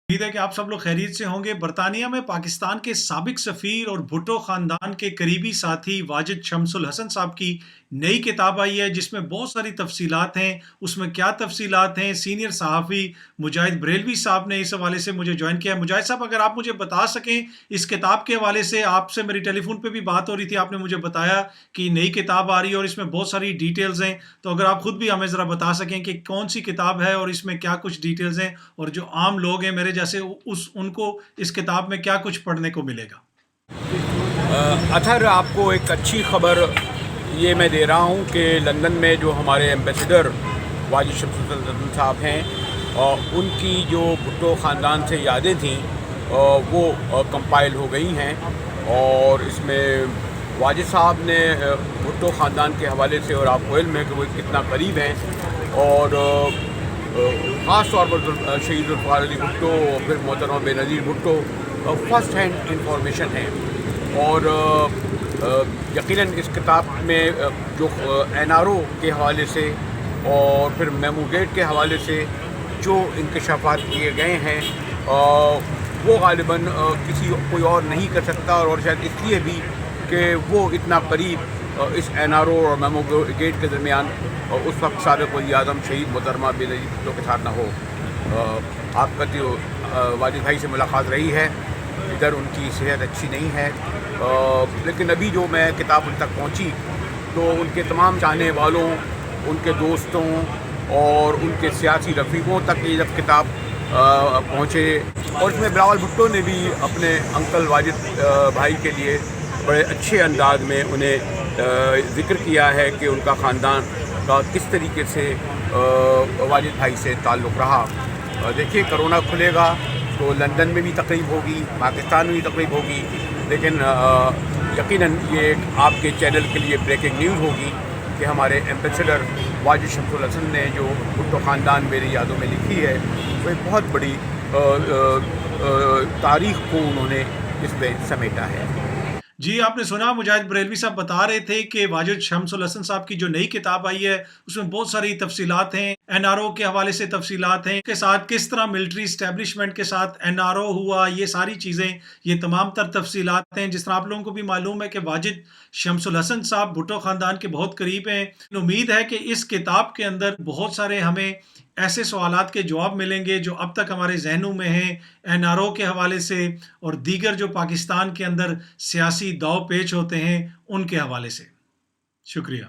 امید ہے کہ آپ سب لوگ خیریت سے ہوں گے۔ برطانیہ میں پاکستان کے سابق سفیر اور بھٹو خاندان کے قریبی ساتھی واجد شمس الحسن صاحب کی نئی کتاب آئی ہے، جس میں بہت ساری تفصیلات ہیں۔ اس میں کیا تفصیلات ہیں، سینئر صحافی مجاہد بریلوی صاحب نے اس حوالے سے مجھے جوائن کیا ہے۔ مجاہد صاحب، اگر آپ مجھے بتا سکیں اس کتاب کے حوالے سے، آپ سے میری ٹیلی فون پہ بھی بات ہو رہی تھی، آپ نے مجھے بتایا کہ نئی کتاب آ رہی ہے اور اس میں بہت ساری ڈیٹیلز ہیں، تو اگر آپ خود بھی ہمیں ذرا بتا سکیں کہ کون سی کتاب ہے اور اس میں کیا کچھ ڈیٹیلز ہیں، اور جو عام لوگ ہیں میرے جیسے ان کو اس کتاب میں کیا کچھ پڑھنے کو ملے گا۔ اطہر، آپ کو ایک اچھی خبر یہ میں دے رہا ہوں کہ لندن میں جو ہمارے ایمبیسڈر واجد شمس الحسن صاحب ہیں، ان کی جو بھٹو خاندان سے یادیں تھیں وہ کمپائل ہو گئی ہیں، اور اس میں واجد صاحب نے بھٹو خاندان کے حوالے سے، اور آپ کو علم ہے کہ وہ کتنا قریب ہیں، اور خاص طور پر شہید ذوالفقار علی بھٹو اور پھر محترمہ بے نظیر بھٹو فرسٹ ہینڈ انفارمیشن ہیں، اور یقیناً اس کتاب میں جو این آر او کے حوالے سے اور پھر میمو گیٹ کے حوالے سے جو انکشافات کیے گئے ہیں وہ غالباً کوئی اور نہیں کر سکتا، اور شاید اس لیے بھی کہ وہ اتنا قریب اس این آر او اور میمو گیٹ کے درمیان اس وقت سابق وزیر اعظم شہید محترمہ بے نظیر بھٹو کے ساتھ نہ ہو۔ آپ کا جو واجد بھائی سے ملاقات رہی ہے، ادھر ان کی صحت اچھی نہیں ہے، لیکن ابھی جو میں کتاب ان تک پہنچی تو ان کے تمام چاہنے والوں، ان کے دوستوں اور ان کے سیاسی رفیقوں تک یہ جب کتاب پہنچے، اور اس میں بلاول بھٹو نے بھی اپنے انکل واجد بھائی کے لیے بڑے اچھے انداز میں انہیں ذکر کیا ہے کہ ان کا خاندان کا کس طریقے سے واجد بھائی سے تعلق رہا۔ دیکھیے، کرونا کھلے گا تو لندن میں بھی تقریب ہوگی، پاکستان میں بھی تقریب ہوگی، لیکن یقیناً یہ ایک آپ کے چینل کے لیے بریکنگ نیوز ہوگی کہ ہمارے ایمبیسڈر واجد شمس الحسن نے جو بھٹو خاندان میری یادوں میں لکھی ہے، وہ ایک بہت بڑی تاریخ کو انہوں نے اس میں سمیٹا ہے۔ جی، آپ نے سنا مجاہد بریلوی صاحب بتا رہے تھے کہ واجد شمس الحسن صاحب کی جو نئی کتاب آئی ہے اس میں بہت ساری تفصیلات ہیں، این آر او کے حوالے سے تفصیلات ہیں، کے ساتھ کس طرح ملٹری اسٹیبلشمنٹ کے ساتھ این آر او ہوا، یہ ساری چیزیں، یہ تمام تر تفصیلات ہیں۔ جس طرح آپ لوگوں کو بھی معلوم ہے کہ واجد شمس الحسن صاحب بھٹو خاندان کے بہت قریب ہیں۔ امید ہے کہ اس کتاب کے اندر بہت سارے ہمیں ایسے سوالات کے جواب ملیں گے جو اب تک ہمارے ذہنوں میں ہیں، این آر او کے حوالے سے اور دیگر جو پاکستان کے اندر سیاسی داؤ پیچ ہوتے ہیں ان کے حوالے سے۔ شکریہ۔